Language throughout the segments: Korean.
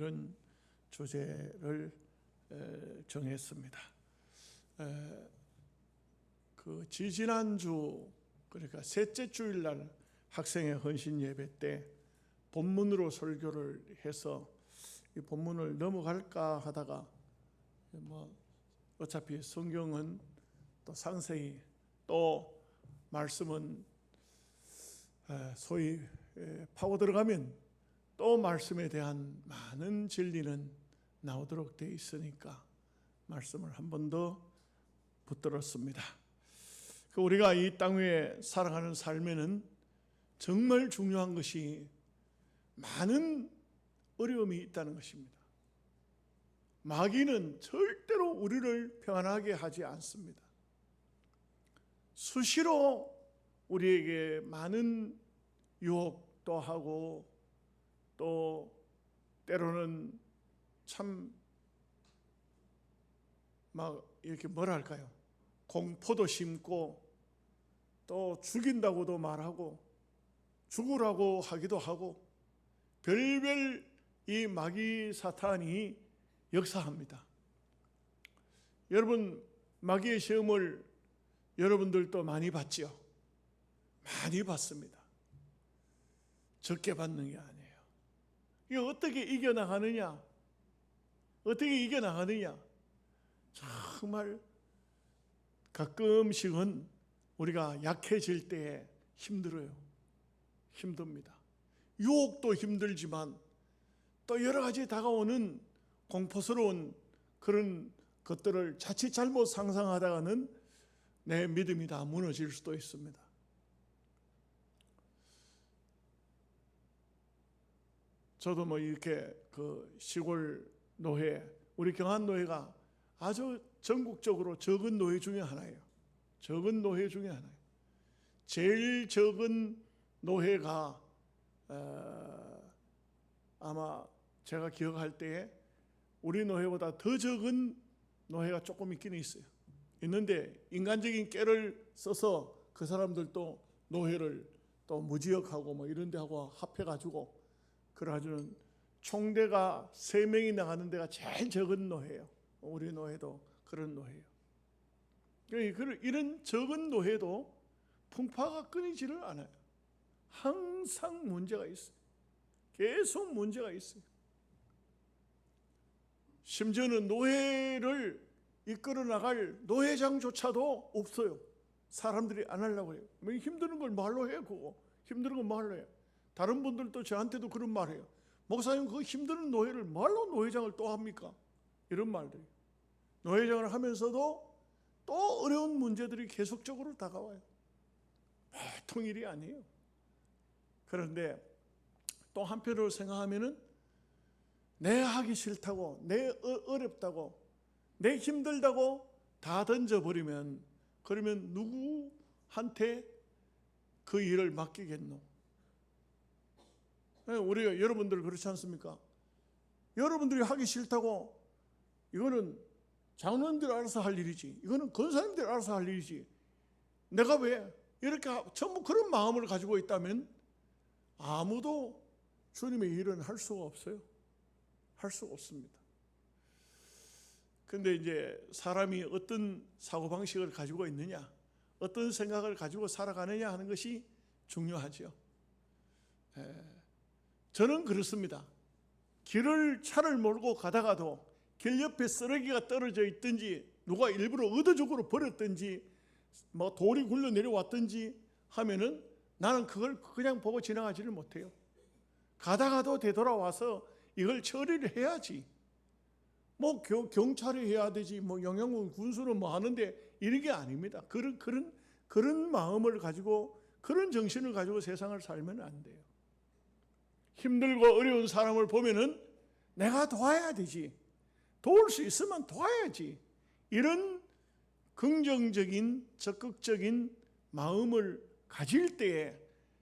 이런 주제를 정했습니다. 그 지지난주, 그러니까 셋째 주일날 학생의 헌신 예배 때 본문으로 설교를 해서 이 본문을 넘어갈까 하다가 어차피 성경은 또 상세히 또 말씀은 소위 파고 들어가면 또 말씀에 대한 많은 진리는 나오도록 되어 있으니까 말씀을 한 번 더 붙들었습니다. 우리가 이 땅 위에 살아가는 삶에는 정말 중요한 것이 많은 어려움이 있다는 것입니다. 마귀는 절대로 우리를 평안하게 하지 않습니다. 수시로 우리에게 많은 유혹도 하고 또 때로는 참 막 이렇게 뭐랄까요? 공포도 심고 또 죽인다고도 말하고 죽으라고 하기도 하고 별별 이 마귀 사탄이 역사합니다. 여러분, 마귀의 시험을 여러분들도 많이 봤죠? 많이 봤습니다. 적게 받는 게 아니에요. 이거 어떻게 이겨나가느냐? 어떻게 이겨나가느냐? 정말 가끔씩은 우리가 약해질 때 힘들어요. 힘듭니다. 유혹도 힘들지만 또 여러 가지 다가오는 공포스러운 그런 것들을 자칫 잘못 상상하다가는 내 믿음이 다 무너질 수도 있습니다. 저도 이렇게 그 시골 노회, 우리 경안노회가 아주 전국적으로 적은 노회 중에 하나예요. 적은 노회 중에 하나예요. 제일 적은 노회가 아마 제가 기억할 때에 우리 노회보다 더 적은 노회가 조금 있긴 있어요. 있는데 인간적인 깨를 써서 그 사람들도 노회를 또 무지역하고 이런 데하고 합해가지고 그래가지고는 총대가 3명이 나가는 데가 제일 적은 노회예요. 우리 노회도 그런 노회예요. 이런 적은 노회도 풍파가 끊이지를 않아요. 항상 문제가 있어요. 계속 문제가 있어요. 심지어는 노회를 이끌어 나갈 노회장조차도 없어요. 사람들이 안 하려고 해요. 힘드는 걸 말로 해요. 그거 힘든 걸 말로 해요. 다른 분들도 저한테도 그런 말 해요. 목사님, 그 힘든 노회를 말로 노회장을 또 합니까? 이런 말들이. 노회장을 하면서도 또 어려운 문제들이 계속적으로 다가와요. 보통 일이 아니에요. 그런데 또 한편으로 생각하면은 내 하기 싫다고, 내 어렵다고, 내 힘들다고 다 던져버리면 그러면 누구한테 그 일을 맡기겠노? 우리가 여러분들 그렇지 않습니까? 여러분들이 하기 싫다고 이거는 장로님들이 알아서 할 일이지, 이거는 권사님들이 알아서 할 일이지, 내가 왜 이렇게 전부 그런 마음을 가지고 있다면 아무도 주님의 일은 할 수가 없어요. 할 수가 없습니다. 근데 이제 사람이 어떤 사고방식을 가지고 있느냐, 어떤 생각을 가지고 살아가느냐 하는 것이 중요하죠. 저는 그렇습니다. 차를 몰고 가다가도 길 옆에 쓰레기가 떨어져 있든지 누가 일부러 의도적으로 버렸든지 돌이 굴러 내려왔든지 하면은 나는 그걸 그냥 보고 지나가지를 못해요. 가다가도 되돌아와서 이걸 처리를 해야지. 경찰이 해야 되지, 영양군 군수는 하는데 이런 게 아닙니다. 그런 마음을 가지고, 그런 정신을 가지고 세상을 살면 안 돼요. 힘들고 어려운 사람을 보면은 내가 도와야 되지, 도울 수 있으면 도와야지, 이런 긍정적인 적극적인 마음을 가질 때에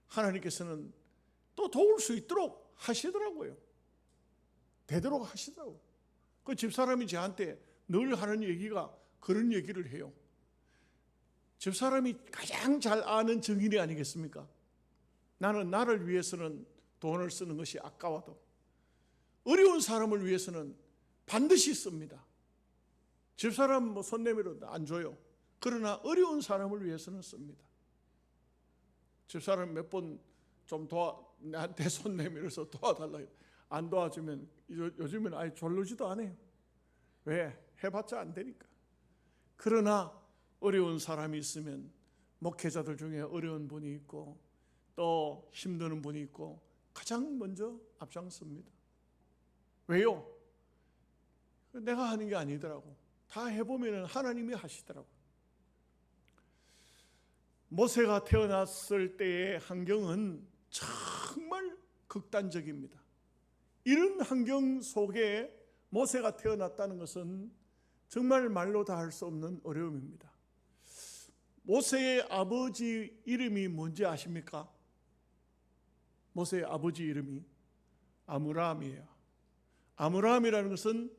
하나님께서는 또 도울 수 있도록 하시더라고요. 되도록 하시더라고요. 그 집사람이 저한테 늘 하는 얘기가 그런 얘기를 해요. 집사람이 가장 잘 아는 정인이 아니겠습니까? 나는 나를 위해서는 돈을 쓰는 것이 아까워도 어려운 사람을 위해서는 반드시 씁니다. 집사람 손 내밀어도 안 줘요. 그러나 어려운 사람을 위해서는 씁니다. 집사람 몇 번 좀 나한테 손 내밀어서 도와달라. 안 도와주면 요즘은 아예 졸르지도 않아요. 왜? 해봤자 안 되니까. 그러나 어려운 사람이 있으면 목회자들 중에 어려운 분이 있고 또 힘드는 분이 있고 가장 먼저 앞장섭니다. 왜요? 내가 하는 게 아니더라고. 다 해보면 하나님이 하시더라고. 모세가 태어났을 때의 환경은 정말 극단적입니다. 이런 환경 속에 모세가 태어났다는 것은 정말 말로 다 할 수 없는 어려움입니다. 모세의 아버지 이름이 뭔지 아십니까? 모세의 아버지 이름이 아므람이에요. 아므람이라는 것은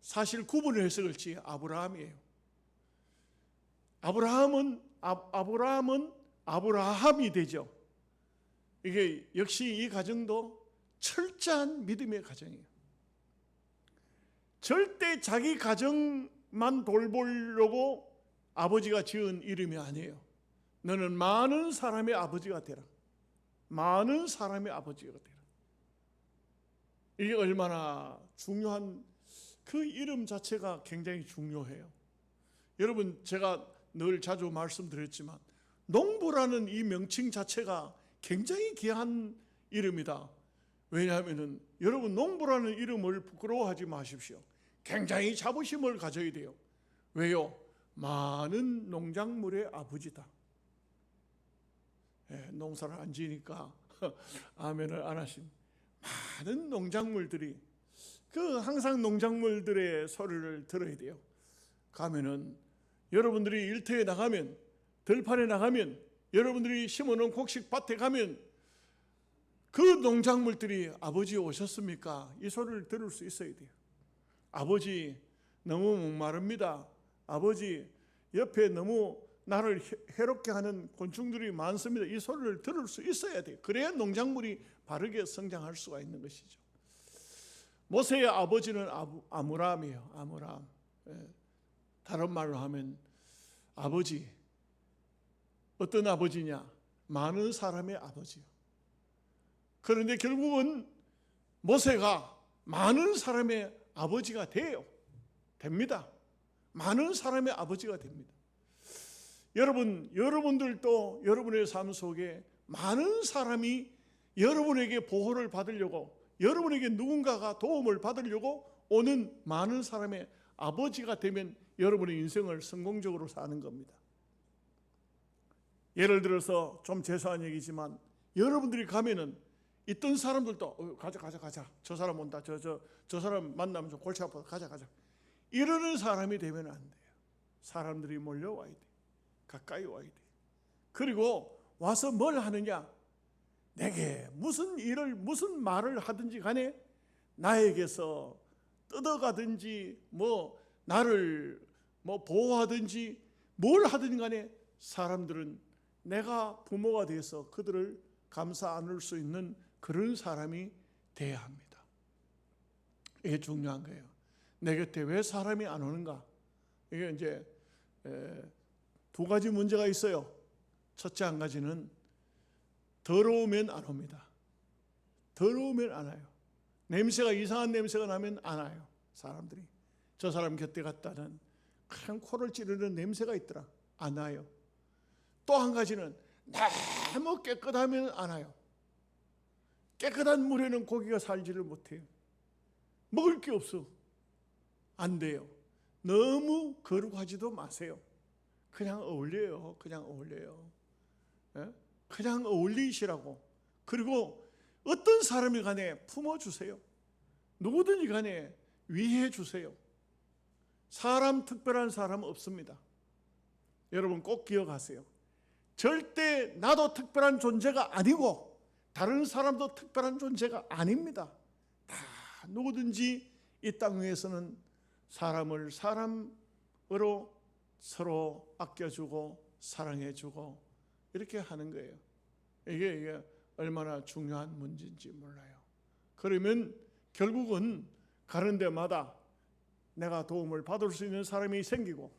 사실 구분을 해서 그렇지 아브라함이에요. 아브라함은 아브라함이 되죠. 이게 역시 이 가정도 철저한 믿음의 가정이에요. 절대 자기 가정만 돌보려고 아버지가 지은 이름이 아니에요. 너는 많은 사람의 아버지가 되라. 많은 사람의 아버지가 되라. 이게 얼마나 중요한, 그 이름 자체가 굉장히 중요해요. 여러분, 제가 늘 자주 말씀드렸지만 농부라는 이 명칭 자체가 굉장히 귀한 이름이다. 왜냐하면 여러분, 농부라는 이름을 부끄러워하지 마십시오. 굉장히 자부심을 가져야 돼요. 왜요? 많은 농작물의 아버지다. 농사를 안 지니까 아멘을 안 하신 많은 농작물들이, 항상 농작물들의 소리를 들어야 돼요. 가면은 여러분들이 일터에 나가면, 들판에 나가면, 여러분들이 심어놓은 곡식밭에 가면 그 농작물들이 아버지 오셨습니까? 이 소리를 들을 수 있어야 돼요. 아버지 너무 목마릅니다. 아버지 옆에 너무 나를 해롭게 하는 곤충들이 많습니다. 이 소리를 들을 수 있어야 돼요. 그래야 농작물이 바르게 성장할 수가 있는 것이죠. 모세의 아버지는 아므람이에요. 아므람. 다른 말로 하면 아버지. 어떤 아버지냐? 많은 사람의 아버지요. 그런데 결국은 모세가 많은 사람의 아버지가 돼요. 됩니다. 많은 사람의 아버지가 됩니다. 여러분들도 여러분의 삶 속에 많은 사람이 여러분에게 보호를 받으려고, 여러분에게 누군가가 도움을 받으려고 오는 많은 사람의 아버지가 되면 여러분의 인생을 성공적으로 사는 겁니다. 예를 들어서 좀 죄송한 얘기지만 여러분들이 가면은 있던 사람들도 가자. 저 사람 온다. 저 사람 만나면 좀 골치 아파. 가자. 이러는 사람이 되면 안 돼요. 사람들이 몰려와야 돼. 가까이 와야 돼. 그리고 와서 뭘 하느냐? 내게 무슨 말을 하든지 간에 나에게서 뜯어가든지 나를 보호하든지 뭘 하든지 간에 사람들은 내가 부모가 돼서 그들을 감싸 안을 수 있는 그런 사람이 돼야 합니다. 이게 중요한 거예요. 내 곁에 왜 사람이 안 오는가? 이게 이제 두 가지 문제가 있어요. 첫째 한 가지는 더러우면 안 옵니다. 더러우면 안 와요. 이상한 냄새가 나면 안 와요. 사람들이. 저 사람 곁에 갔다는 그냥 코를 찌르는 냄새가 있더라. 안 와요. 또 한 가지는 너무 깨끗하면 안 와요. 깨끗한 물에는 고기가 살지를 못해요. 먹을 게 없어. 안 돼요. 너무 거룩하지도 마세요. 그냥 어울려요. 그냥 어울리시라고. 그리고 어떤 사람이 간에 품어주세요. 누구든지 간에 위해 주세요. 특별한 사람 없습니다. 여러분 꼭 기억하세요. 절대 나도 특별한 존재가 아니고 다른 사람도 특별한 존재가 아닙니다. 다 누구든지 이 땅 위에서는 사람을 사람으로 서로 아껴주고 사랑해주고 이렇게 하는 거예요. 이게 얼마나 중요한 문제인지 몰라요. 그러면 결국은 가는 데마다 내가 도움을 받을 수 있는 사람이 생기고,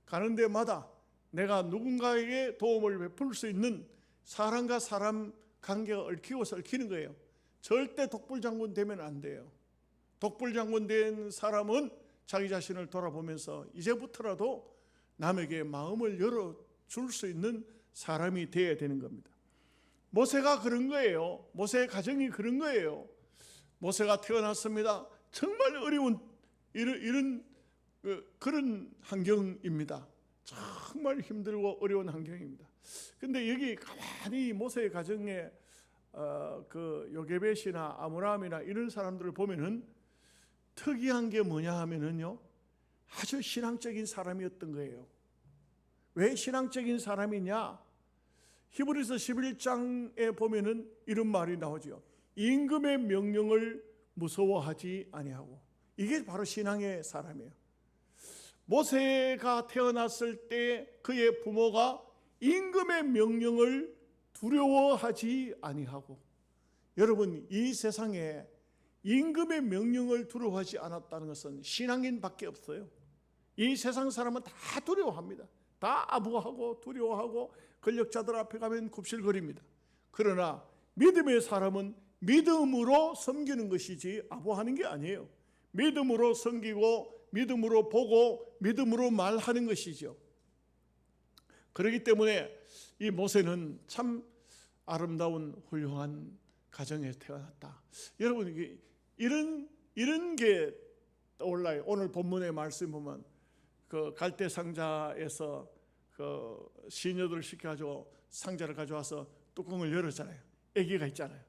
가는 데마다 내가 누군가에게 도움을 베풀 수 있는 사람과 사람 관계가 얽히는 거예요. 절대 독불장군 되면 안 돼요. 독불장군 된 사람은 자기 자신을 돌아보면서 이제부터라도 남에게 마음을 열어줄 수 있는 사람이 되어야 되는 겁니다. 모세가 그런 거예요. 모세의 가정이 그런 거예요. 모세가 태어났습니다. 정말 어려운 그런 환경입니다. 정말 힘들고 어려운 환경입니다. 근데 여기 가만히 모세의 가정에 그 요게벳이나 아므람이나 이런 사람들을 보면은 특이한 게 뭐냐 하면은요, 아주 신앙적인 사람이었던 거예요. 왜 신앙적인 사람이냐? 히브리서 11장에 보면은 이런 말이 나오죠. 임금의 명령을 무서워하지 아니하고. 이게 바로 신앙의 사람이에요. 모세가 태어났을 때 그의 부모가 임금의 명령을 두려워하지 아니하고, 여러분, 이 세상에 임금의 명령을 두려워하지 않았다는 것은 신앙인밖에 없어요. 이 세상 사람은 다 두려워합니다. 다 아부하고 두려워하고 권력자들 앞에 가면 굽실거립니다. 그러나 믿음의 사람은 믿음으로 섬기는 것이지 아부하는 게 아니에요. 믿음으로 섬기고 믿음으로 보고 믿음으로 말하는 것이죠. 그렇기 때문에 이 모세는 참 아름다운 훌륭한 가정에 태어났다. 여러분, 이런 게 떠올라요. 오늘 본문의 말씀 보면 그 갈대 상자에서 그 시녀들을 시켜가지고 상자를 가져와서 뚜껑을 열었잖아요. 아기가 있잖아요.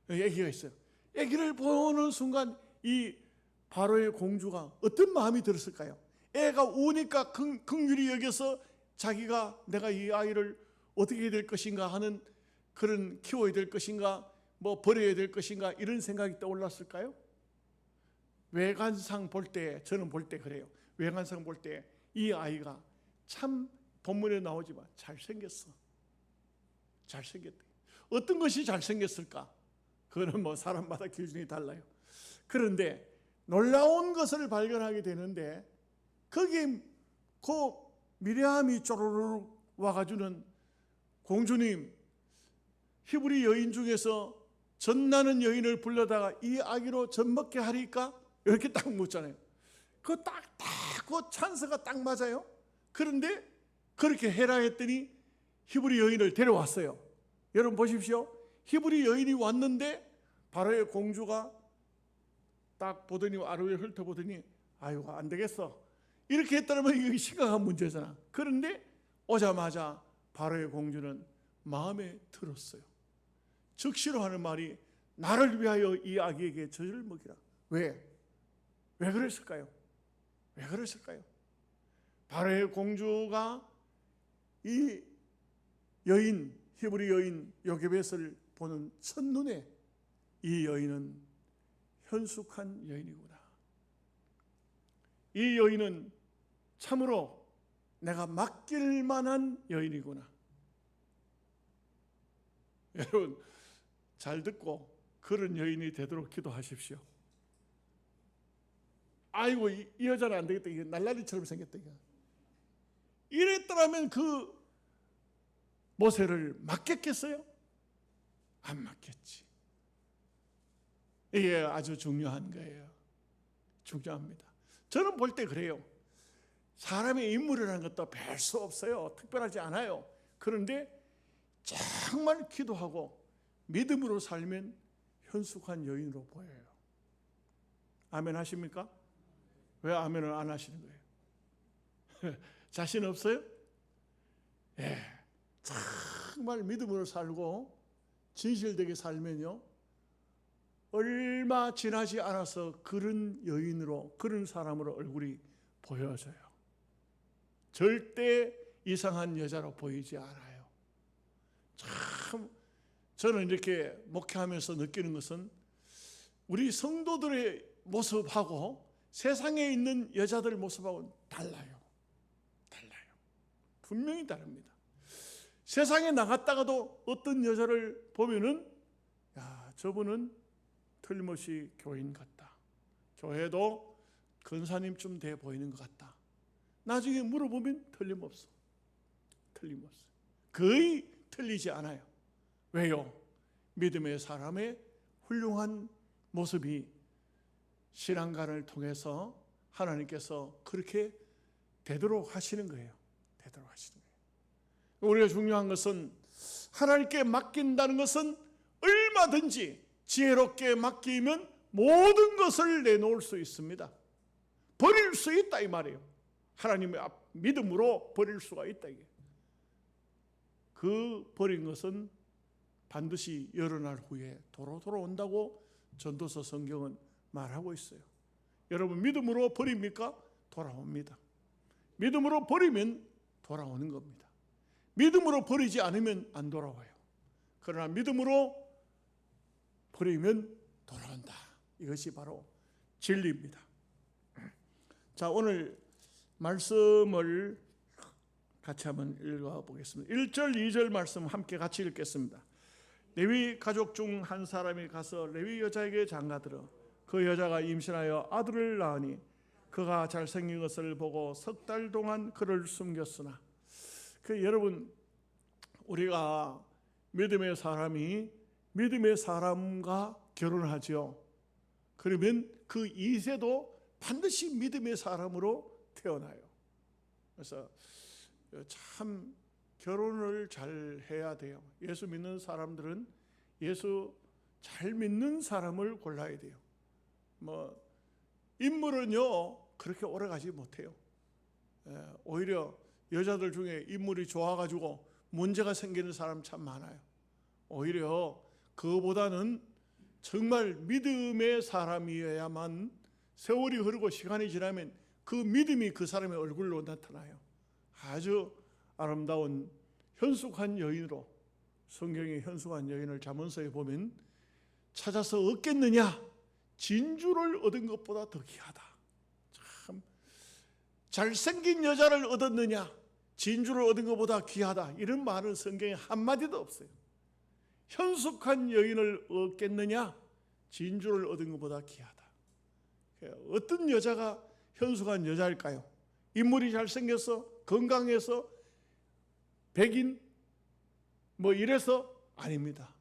여기 아기가 있어요. 아기를 보는 순간 이 바로의 공주가 어떤 마음이 들었을까요? 애가 우니까 긍휼히 여겨서 자기가 내가 이 아이를 어떻게 해야 될 것인가 하는, 그런 키워야 될 것인가, 뭐 버려야 될 것인가, 이런 생각이 떠올랐을까요? 외관상 볼 때, 저는 볼 때 그래요. 외관상 볼 때 이 아이가 참 본문에 나오지만 잘생겼어. 잘생겼대. 어떤 것이 잘생겼을까? 그거는 뭐 사람마다 기준이 달라요. 그런데 놀라운 것을 발견하게 되는데, 거기 그 미리암이 쪼르르 와가지고는 공주님, 히브리 여인 중에서 전나는 여인을 불러다가 이 아기로 젖 먹게 하리까? 이렇게 딱 묻잖아요. 그 찬스가 딱 맞아요. 그런데 그렇게 해라 했더니 히브리 여인을 데려왔어요. 여러분 보십시오. 히브리 여인이 왔는데 바로의 공주가 딱 보더니 아래에 훑어보더니 아이고 안 되겠어. 이렇게 했다면 이게 심각한 문제잖아. 그런데 오자마자 바로의 공주는 마음에 들었어요. 즉시로 하는 말이 나를 위하여 이 아기에게 젖을 먹이라. 왜 그랬을까요? 왜 그랬을까요? 바로의 공주가 이 여인, 히브리 여인 요게벳을 보는 첫눈에 이 여인은 현숙한 여인이구나. 이 여인은 참으로 내가 맡길 만한 여인이구나. 여러분 잘 듣고 그런 여인이 되도록 기도하십시오. 아이고 이 여자는 안 되겠다. 이게 날라리처럼 생겼다. 이랬더라면 그 모세를 맡겼겠어요? 안 맡겼지. 이게 아주 중요한 거예요. 중요합니다. 저는 볼 때 그래요. 사람의 인물이라는 것도 별 수 없어요. 특별하지 않아요. 그런데 정말 기도하고 믿음으로 살면 현숙한 여인으로 보여요. 아멘 하십니까? 왜 아멘을 안 하시는 거예요? 자신 없어요? 예, 정말 믿음으로 살고 진실되게 살면요, 얼마 지나지 않아서 그런 여인으로, 그런 사람으로 얼굴이 보여져요. 절대 이상한 여자로 보이지 않아요. 참 저는 이렇게 목회하면서 느끼는 것은 우리 성도들의 모습하고 세상에 있는 여자들 모습하고는 달라요. 분명히 다릅니다. 세상에 나갔다가도 어떤 여자를 보면은 야, 저분은 틀림없이 교인 같다. 교회도 근사님쯤 돼 보이는 것 같다. 나중에 물어보면 틀림없어. 거의 틀리지 않아요. 왜요? 믿음의 사람의 훌륭한 모습이 신앙관을 통해서 하나님께서 그렇게 되도록 하시는 거예요. 우리가 중요한 것은 하나님께 맡긴다는 것은 얼마든지 지혜롭게 맡기면 모든 것을 내놓을 수 있습니다. 버릴 수 있다 이 말이에요. 하나님의 믿음으로 버릴 수가 있다 이게. 그 버린 것은 반드시 여러 날 후에 도로 돌아온다고 전도서 성경은 말하고 있어요. 여러분 믿음으로 버립니까? 돌아옵니다. 믿음으로 버리면 돌아오는 겁니다. 믿음으로 버리지 않으면 안 돌아와요. 그러나 믿음으로 버리면 돌아온다. 이것이 바로 진리입니다. 자, 오늘 말씀을 같이 한번 읽어보겠습니다. 1절, 2절 말씀 함께 같이 읽겠습니다. 레위 가족 중 한 사람이 가서 레위 여자에게 장가들어 그 여자가 임신하여 아들을 낳으니 그가 잘생긴 것을 보고 3달 동안 그를 숨겼으나 여러분 우리가 믿음의 사람이 믿음의 사람과 결혼하죠. 그러면 그 2세도 반드시 믿음의 사람으로 태어나요. 그래서 참 결혼을 잘 해야 돼요. 예수 믿는 사람들은 예수 잘 믿는 사람을 골라야 돼요. 인물은요 그렇게 오래 가지 못해요. 오히려 여자들 중에 인물이 좋아가지고 문제가 생기는 사람 참 많아요. 오히려 그거보다는 정말 믿음의 사람이어야만 세월이 흐르고 시간이 지나면 그 믿음이 그 사람의 얼굴로 나타나요. 아주 아름다운 현숙한 여인으로 성경의 현숙한 여인을 잠언서에 보면 찾아서 얻겠느냐 진주를 얻은 것보다 더 귀하다. 참 잘생긴 여자를 얻었느냐 진주를 얻은 것보다 귀하다. 이런 말은 성경에 한마디도 없어요. 현숙한 여인을 얻겠느냐 진주를 얻은 것보다 귀하다. 어떤 여자가 현숙한 여자일까요? 인물이 잘생겨서 건강해서 백인 이래서 아닙니다.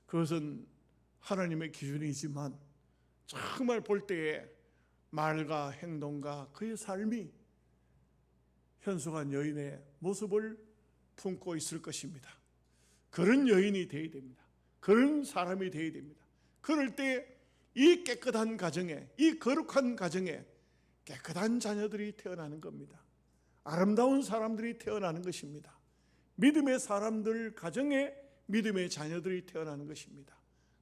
그것은 하나님의 기준이지만 정말 볼 때에 말과 행동과 그의 삶이 현숙한 여인의 모습을 품고 있을 것입니다. 그런 여인이 되어야 됩니다. 그런 사람이 되어야 됩니다. 그럴 때 이 깨끗한 가정에, 이 거룩한 가정에 깨끗한 자녀들이 태어나는 겁니다. 아름다운 사람들이 태어나는 것입니다. 믿음의 사람들 가정에 믿음의 자녀들이 태어나는 것입니다.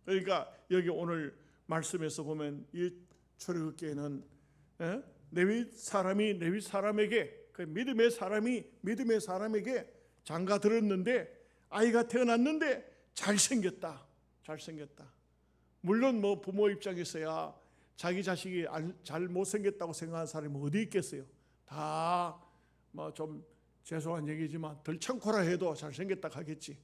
그러니까 여기 오늘 말씀에서 보면 이 출애굽기에는 레위 사람이 레위 사람에게 그 믿음의 사람에게 장가 들었는데 아이가 태어났는데 잘생겼다. 물론 부모 입장에서야 자기 자식이 잘 못생겼다고 생각하는 사람이 어디 있겠어요. 다 좀 죄송한 얘기지만 덜 참고라 해도 잘생겼다 하겠지.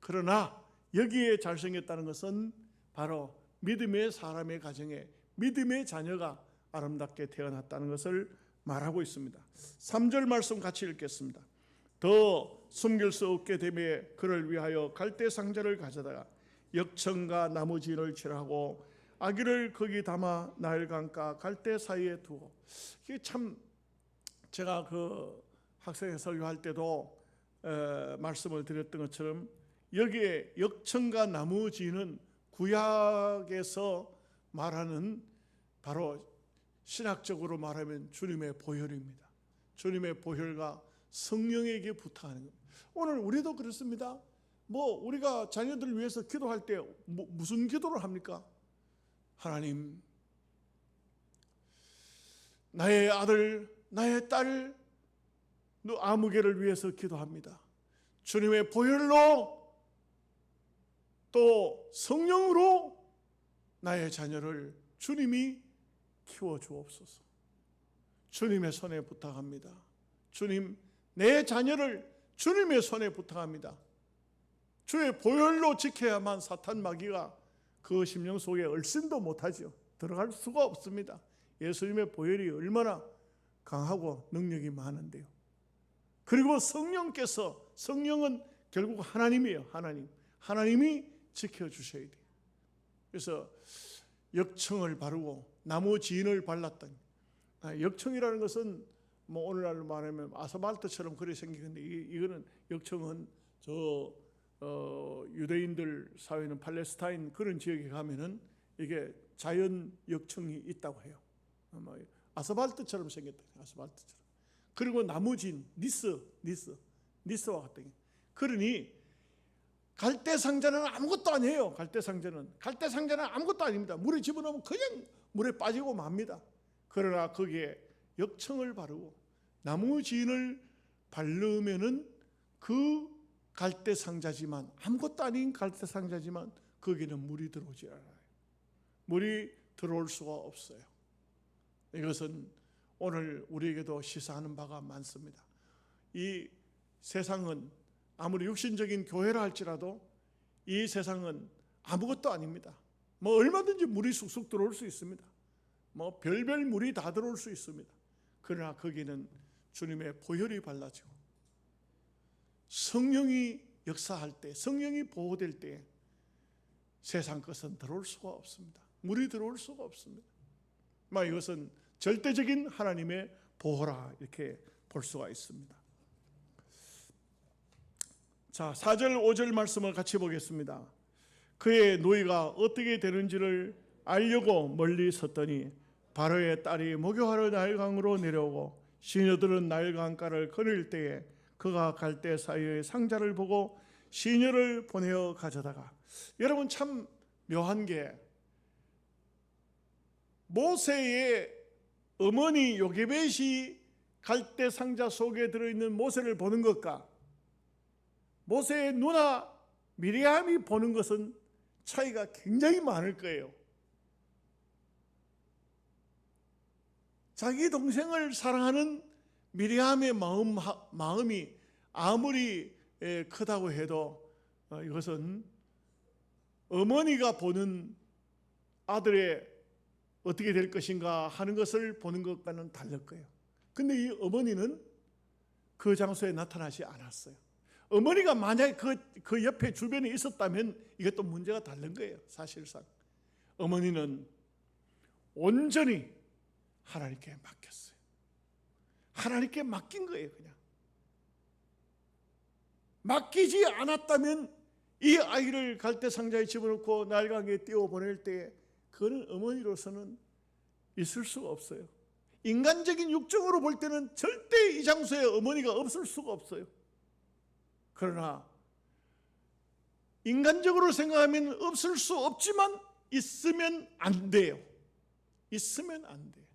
그러나 여기에 잘생겼다는 것은 바로 믿음의 사람의 가정에 믿음의 자녀가 아름답게 태어났다는 것을 말하고 있습니다. 3절 말씀 같이 읽겠습니다. 더 숨길 수 없게 되매 그를 위하여 갈대 상자를 가져다가 역청과 나무진을 칠하고 아기를 거기 담아 나일강가 갈대 사이에 두고. 이게 참 제가 그 학생회 설교할 때도 말씀을 드렸던 것처럼 여기에 역청과 나무진은 구약에서 말하는 바로 신학적으로 말하면 주님의 보혈입니다. 주님의 보혈과 성령에게 부탁하는 겁니다. 오늘 우리도 그렇습니다. 우리가 자녀들을 위해서 기도할 때 무슨 기도를 합니까? 하나님, 나의 아들, 나의 딸, 너 아무개를 위해서 기도합니다. 주님의 보혈로 또 성령으로 나의 자녀를 주님이 키워주옵소서. 주님의 손에 부탁합니다. 주님, 내 자녀를 주님의 손에 부탁합니다. 주의 보혈로 지켜야만 사탄 마귀가 그 심령 속에 얼씬도 못하죠. 들어갈 수가 없습니다. 예수님의 보혈이 얼마나 강하고 능력이 많은데요. 그리고 성령은 결국 하나님이에요. 하나님이 지켜주셔야 돼요. 그래서 역청을 바르고 나무 지인을 발랐더니, 역청이라는 것은 뭐 오늘날로 말하면 아스팔트처럼 그래 생기는데, 이거는 역청은 유대인들 사회는 팔레스타인 그런 지역에 가면은 이게 자연 역청이 있다고 해요. 아스팔트처럼 생겼다. 아스팔트처럼. 그리고 나무진 니스와 같은 게. 그러니 갈대상자는 아무것도 아니에요. 갈대상자는 아무것도 아닙니다. 물에 집어넣으면 그냥 물에 빠지고 맙니다. 그러나 거기에 역청을 바르고 나무진을 바르면은 그 갈대상자지만, 아무것도 아닌 갈대상자지만 거기는 물이 들어오지 않아요. 물이 들어올 수가 없어요. 이것은 오늘 우리에게도 시사하는 바가 많습니다. 이 세상은 아무리 육신적인 교회라 할지라도 이 세상은 아무것도 아닙니다. 뭐 얼마든지 물이 쑥쑥 들어올 수 있습니다. 뭐 별별 물이 다 들어올 수 있습니다. 그러나 거기는 주님의 보혈이 발라지고 성령이 역사할 때, 성령이 보호될 때 세상 것은 들어올 수가 없습니다. 물이 들어올 수가 없습니다. 이것은 절대적인 하나님의 보호라 이렇게 볼 수가 있습니다. 자, 4절 5절 말씀을 같이 보겠습니다. 그의 노이가 어떻게 되는지를 알려고 멀리 섰더니 바로의 딸이 목욕하러 나일강으로 내려오고 시녀들은 나일강가를 거닐 때에 그가 갈대 사이의 상자를 보고 시녀를 보내어 가져다가, 여러분 참 묘한 게, 모세의 어머니 요게벳이 갈대 상자 속에 들어있는 모세를 보는 것과 모세의 누나 미리암이 보는 것은 차이가 굉장히 많을 거예요. 자기 동생을 사랑하는 미리암의 마음이 아무리 크다고 해도 이것은 어머니가 보는 아들의 어떻게 될 것인가 하는 것을 보는 것과는 다를 거예요. 근데 이 어머니는 그 장소에 나타나지 않았어요. 어머니가 만약에 그 옆에 주변에 있었다면 이것도 문제가 다른 거예요. 사실상 어머니는 온전히 하나님께 맡겼어요. 하나님께 맡긴 거예요. 그냥 맡기지 않았다면 이 아이를 갈대 상자에 집어넣고 나일강에 띄워 보낼 때 그거는 어머니로서는 있을 수가 없어요. 인간적인 육정으로 볼 때는 절대 이 장소에 어머니가 없을 수가 없어요. 그러나 인간적으로 생각하면 없을 수 없지만 있으면 안 돼요. 있으면 안 돼요.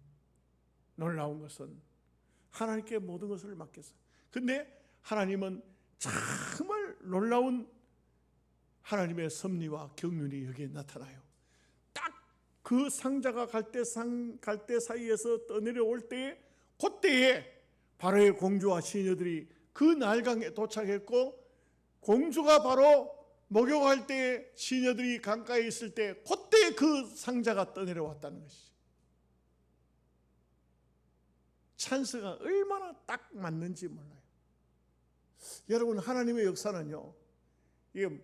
놀라운 것은 하나님께 모든 것을 맡겼어요. 근데 하나님은 정말 놀라운 하나님의 섭리와 경륜이 여기에 나타나요. 딱 그 상자가 갈대 사이에서 떠내려올 때에, 그때에 바로의 공주와 시녀들이 그 나일강에 도착했고, 공주가 바로 목욕할 때 시녀들이 강가에 있을 때 그때 그 상자가 떠내려왔다는 것이죠. 찬스가 얼마나 딱 맞는지 몰라요. 여러분, 하나님의 역사는요, 이게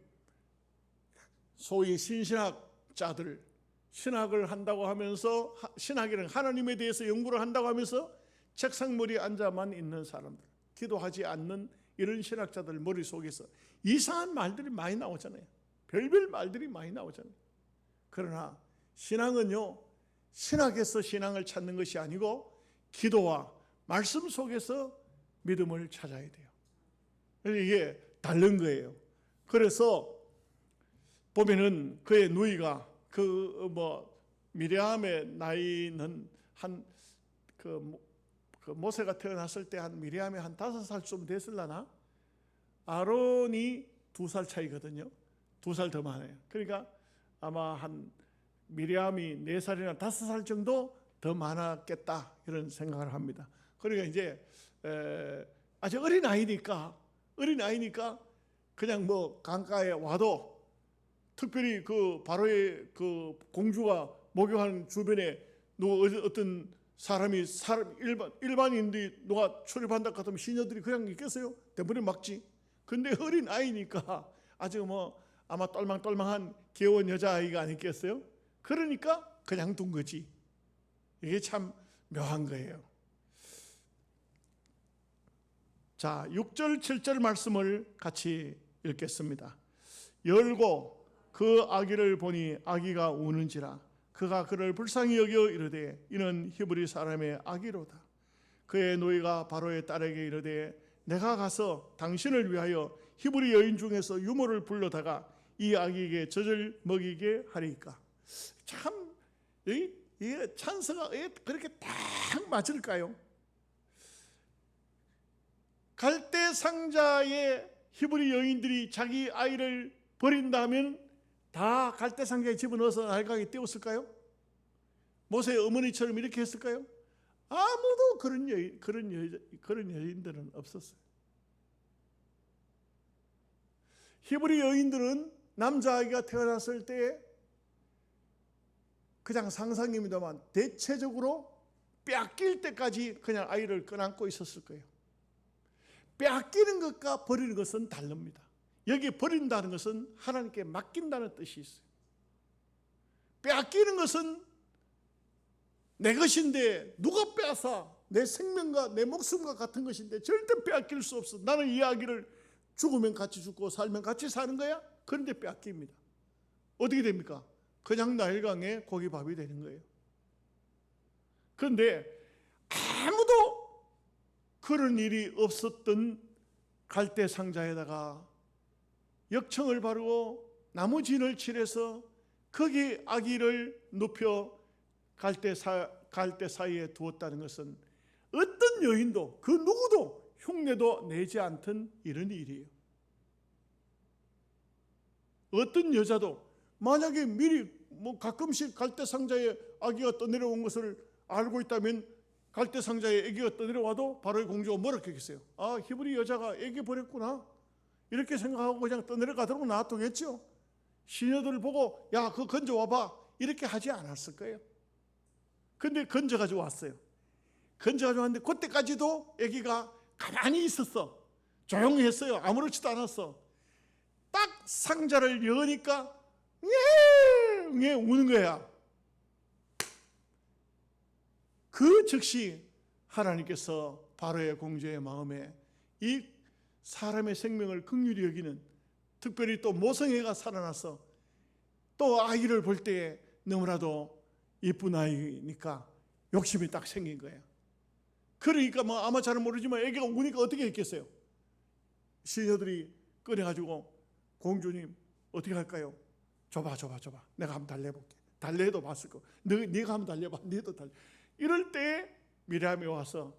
소위 신신학자들, 신학을 한다고 하면서, 신학이란 하나님에 대해서 연구를 한다고 하면서 책상머리에 앉아만 있는 사람들, 기도하지 않는 이런 신학자들 머릿속에서 이상한 말들이 많이 나오잖아요. 별별 말들이 많이 나오잖아요. 그러나 신앙은요, 신학에서 신앙을 찾는 것이 아니고 기도와 말씀 속에서 믿음을 찾아야 돼요. 그래서 이게 다른 거예요. 그래서 보면은 그의 누이가 미리암의 나이는 모세가 태어났을 때 한 미리암이 한 5살쯤 됐을라나? 아론이 2살 차이거든요. 2살 더 많아요. 그러니까 아마 한 미리암이 4살이나 5살 정도 더 많았겠다, 이런 생각을 합니다. 그러니까 이제 아주 어린 아이니까 그냥 뭐 강가에 와도, 특별히 그 바로의 그 공주가 목욕하는 주변에 어떤 사람이 일반인들이 누가 출입한다 같으면 시녀들이 그냥 있겠어요? 대문에 막지. 근데 어린 아이니까 아직 아마 똘망똘망한 귀여운 여자아이가 아니겠어요? 그러니까 그냥 둔 거지. 이게 참 묘한 거예요. 자, 6절 7절 말씀을 같이 읽겠습니다. 열고 그 아기를 보니 아기가 우는지라. 그가 그를 불쌍히 여겨 이르되 이는 히브리 사람의 아기로다. 그의 노이가 바로의 딸에게 이르되 내가 가서 당신을 위하여 히브리 여인 중에서 유모를 불러다가 이 아기에게 젖을 먹이게 하리까. 참 이 찬스가 그렇게 딱 맞을까요? 갈대 상자에 히브리 여인들이 자기 아이를 버린다면 다 갈대 상자에 집어넣어서 날강에 띄웠을까요? 모세의 어머니처럼 이렇게 했을까요? 아무도 그런 여인들은 없었어요. 히브리 여인들은 남자아이가 태어났을 때 그냥 상상입니다만 대체적으로 빼앗길 때까지 그냥 아이를 껴안고 있었을 거예요. 빼앗기는 것과 버리는 것은 다릅니다. 여기 버린다는 것은 하나님께 맡긴다는 뜻이 있어요. 빼앗기는 것은 내 것인데 누가 빼앗아? 내 생명과 내 목숨과 같은 것인데 절대 빼앗길 수 없어. 나는 이 아기를 죽으면 같이 죽고 살면 같이 사는 거야? 그런데 빼앗깁니다. 어떻게 됩니까? 그냥 나일강에 고기밥이 되는 거예요. 그런데 아무도 그런 일이 없었던 갈대 상자에다가 역청을 바르고 나무 진을 칠해서 거기 아기를 눕혀 갈대 사이에 두었다는 것은 어떤 여인도 그 누구도 흉내도 내지 않던 이런 일이에요. 어떤 여자도 만약에 미리 가끔씩 갈대 상자에 아기가 떠내려온 것을 알고 있다면 갈대 상자에 아기가 떠내려와도 바로의 공주가 뭐라 했겠어요? 아, 히브리 여자가 아기 버렸구나 이렇게 생각하고 그냥 떠내려가도록 놔두겠죠. 시녀들을 보고 야, 그거 건져와봐 이렇게 하지 않았을 거예요. 근데 건져가지고 왔어요. 건져가지고 왔는데 그때까지도 아기가 가만히 있었어. 조용히 했어요. 아무렇지도 않았어. 딱 상자를 여니까 예 우는 거야. 그 즉시 하나님께서 바로의 공주의 마음에 이 사람의 생명을 긍휼히 여기는, 특별히 또 모성애가 살아나서 또 아이를 볼 때에 너무나도 이쁜 아이니까 욕심이 딱 생긴 거예요. 그러니까 아마 잘 모르지만 애기가 우니까 어떻게 했겠어요? 시녀들이 꺼내가지고 공주님 어떻게 할까요? 줘봐 내가 한번 달래볼게. 달래도 봤을 거. 네가 한번 달래봐. 네도 달래. 이럴 때 미리암이 와서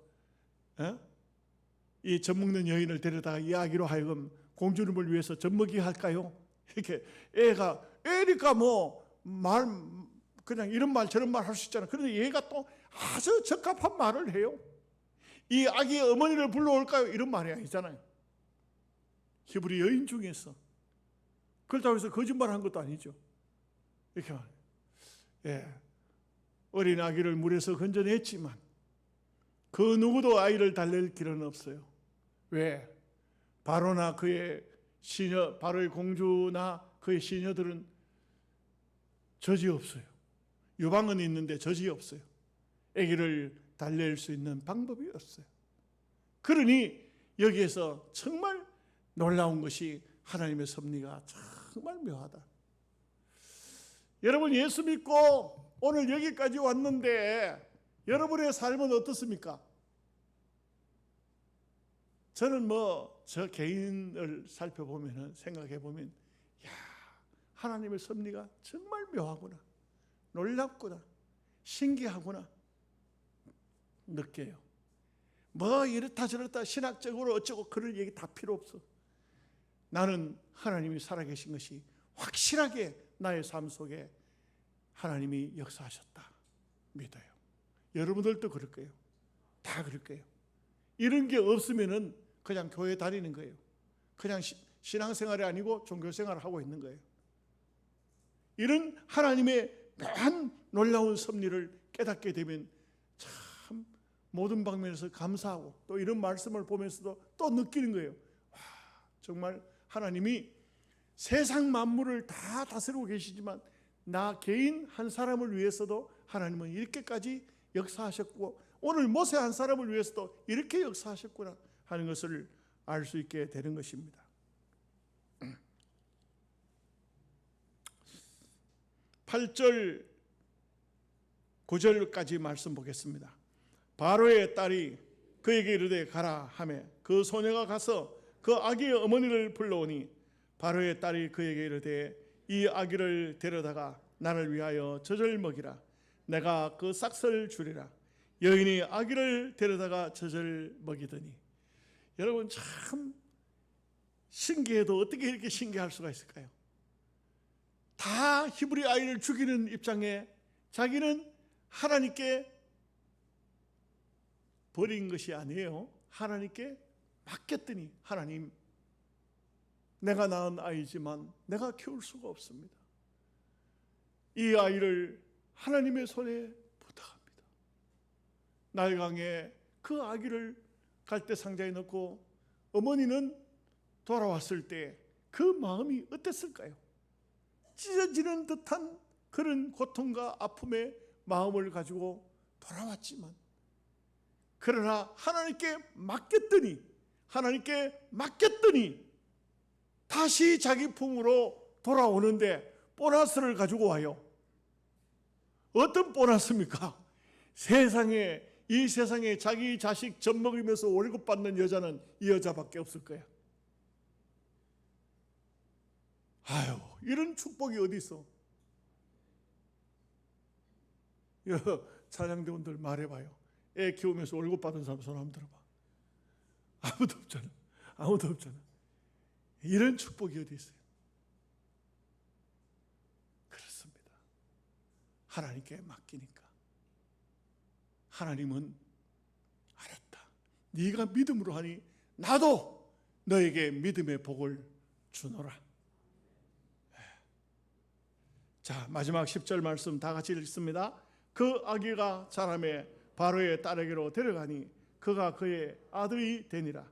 이 젖먹는 여인을 데려다가 이 아기로 하여금 공주님을 위해서 젖먹이 할까요? 이렇게 애니까 그냥 이런 말 저런 말 할 수 있잖아. 그런데 얘가 또 아주 적합한 말을 해요. 이 아기의 어머니를 불러올까요? 이런 말이 아니잖아요. 히브리 여인 중에서. 그렇다고 해서 거짓말한 것도 아니죠. 이렇게 말해요. 예. 어린 아기를 물에서 건져냈지만 그 누구도 아이를 달랠 길은 없어요. 왜? 바로나 그의 시녀, 바로의 공주나 그의 시녀들은 젖이 없어요. 유방은 있는데 젖이 없어요. 아기를 달랠 수 있는 방법이 없어요. 그러니 여기에서 정말 놀라운 것이 하나님의 섭리가 정말 묘하다. 여러분 예수 믿고 오늘 여기까지 왔는데 여러분의 삶은 어떻습니까? 저는 저 개인을 살펴보면 생각해보면 야, 하나님의 섭리가 정말 묘하구나, 놀랍구나, 신기하구나 느껴요. 이렇다 저렇다 신학적으로 어쩌고 그런 얘기 다 필요 없어. 나는 하나님이 살아계신 것이 확실하게 나의 삶 속에 하나님이 역사하셨다 믿어요. 여러분들도 그럴 거예요. 다 그럴 거예요. 이런 게 없으면은 그냥 교회 다니는 거예요. 그냥 신앙생활이 아니고 종교생활을 하고 있는 거예요. 이런 하나님의 묘한 놀라운 섭리를 깨닫게 되면 참 모든 방면에서 감사하고 또 이런 말씀을 보면서도 또 느끼는 거예요. 와, 정말 하나님이 세상 만물을 다 다스리고 계시지만 나 개인 한 사람을 위해서도 하나님은 이렇게까지 역사하셨고 오늘 모세 한 사람을 위해서도 이렇게 역사하셨구나 하는 것을 알 수 있게 되는 것입니다. 8절 9절까지 말씀 보겠습니다. 바로의 딸이 그에게 이르되 가라 하매 그 소녀가 가서 그 아기의 어머니를 불러오니 바로의 딸이 그에게 이르되 이 아기를 데려다가 나를 위하여 젖을 먹이라. 내가 그 싹을 주리라. 여인이 아기를 데려다가 젖을 먹이더니, 여러분 참 신기해도 어떻게 이렇게 신기할 수가 있을까요? 다 히브리 아이를 죽이는 입장에 자기는 하나님께 버린 것이 아니에요. 하나님께 맡겼더니 하나님, 내가 낳은 아이지만 내가 키울 수가 없습니다. 이 아이를 하나님의 손에 부탁합니다. 나일강에 그 아기를 갈대 상자에 넣고 어머니는 돌아왔을 때 그 마음이 어땠을까요? 찢어지는 듯한 그런 고통과 아픔의 마음을 가지고 돌아왔지만, 그러나 하나님께 맡겼더니 다시 자기 품으로 돌아오는데 보너스를 가지고 와요. 어떤 보너스입니까? 이 세상에 자기 자식 젖 먹이면서 월급 받는 여자는 이 여자밖에 없을 거야. 아유, 이런 축복이 어디 있어? 찬양대원들 말해봐요. 애 키우면서 월급 받은 사람 손 한번 들어봐. 아무도 없잖아. 이런 축복이 어디 있어요? 그렇습니다. 하나님께 맡기니까 하나님은 알았다. 네가 믿음으로 하니 나도 너에게 믿음의 복을 주노라. 자, 마지막 10절 말씀 다 같이 읽습니다. 그 아기가 자라매 바로의 딸에게로 데려가니 그가 그의 아들이 되니라.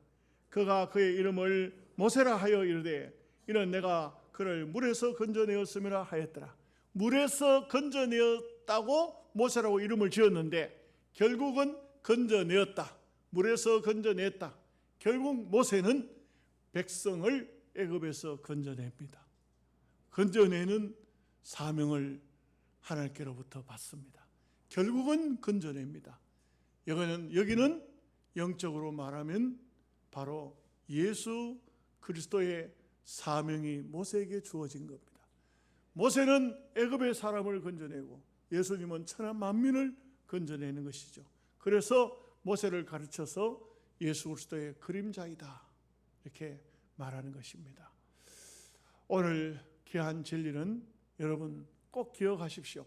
그가 그의 이름을 모세라 하여 이르되 이는 내가 그를 물에서 건져내었음이라 하였더라. 물에서 건져내었다고 모세라고 이름을 지었는데 결국은 건져내었다. 물에서 건져냈다. 결국 모세는 백성을 애굽에서 건져냅니다. 건져내는 사명을 하나님께로부터 받습니다. 결국은 건져냅니다. 여기는 영적으로 말하면 바로 예수 그리스도의 사명이 모세에게 주어진 겁니다. 모세는 애굽의 사람을 건져내고 예수님은 천하 만민을 건져내는 것이죠. 그래서 모세를 가르쳐서 예수 그리스도의 그림자이다 이렇게 말하는 것입니다. 오늘 귀한 진리는 여러분 꼭 기억하십시오.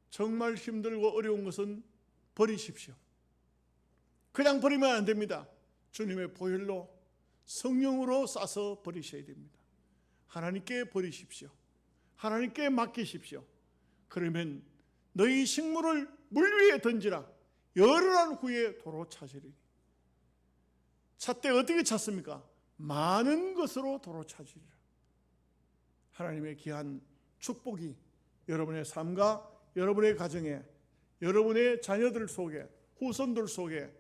정말 힘들고 어려운 것은 버리십시오. 그냥 버리면 안 됩니다. 주님의 보혈로 성령으로 싸서 버리셔야 됩니다. 하나님께 버리십시오. 하나님께 맡기십시오. 그러면 너희 식물을 물 위에 던지라. 열흘한 후에 도로 찾으리니. 찾되 어떻게 찾습니까? 많은 것으로 도로 찾으리라. 하나님의 귀한 축복이 여러분의 삶과 여러분의 가정에, 여러분의 자녀들 속에, 후손들 속에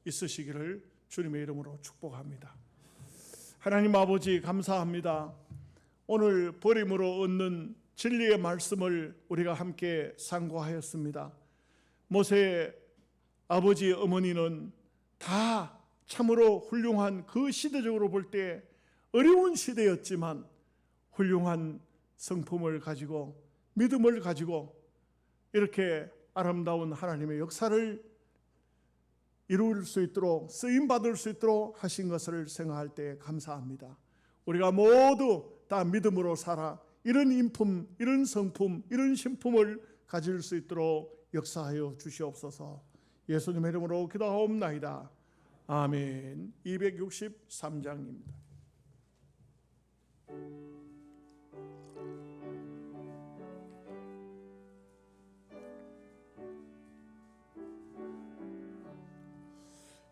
있으시기를 주님의 이름으로 축복합니다. 하나님 아버지 감사합니다. 오늘 버림으로 얻는 진리의 말씀을 우리가 함께 상고하였습니다. 모세의 아버지 어머니는 다 참으로 훌륭한, 그 시대적으로 볼 때 어려운 시대였지만 훌륭한 성품을 가지고 믿음을 가지고 이렇게 아름다운 하나님의 역사를 이룰 수 있도록, 쓰임받을 수 있도록 하신 것을 생각할 때 감사합니다. 우리가 모두 다 믿음으로 살아 이런 인품, 이런 성품, 이런 신품을 가질 수 있도록 역사하여 주시옵소서. 예수님의 이름으로 기도하옵나이다. 아멘. 263장입니다.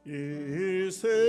이 세상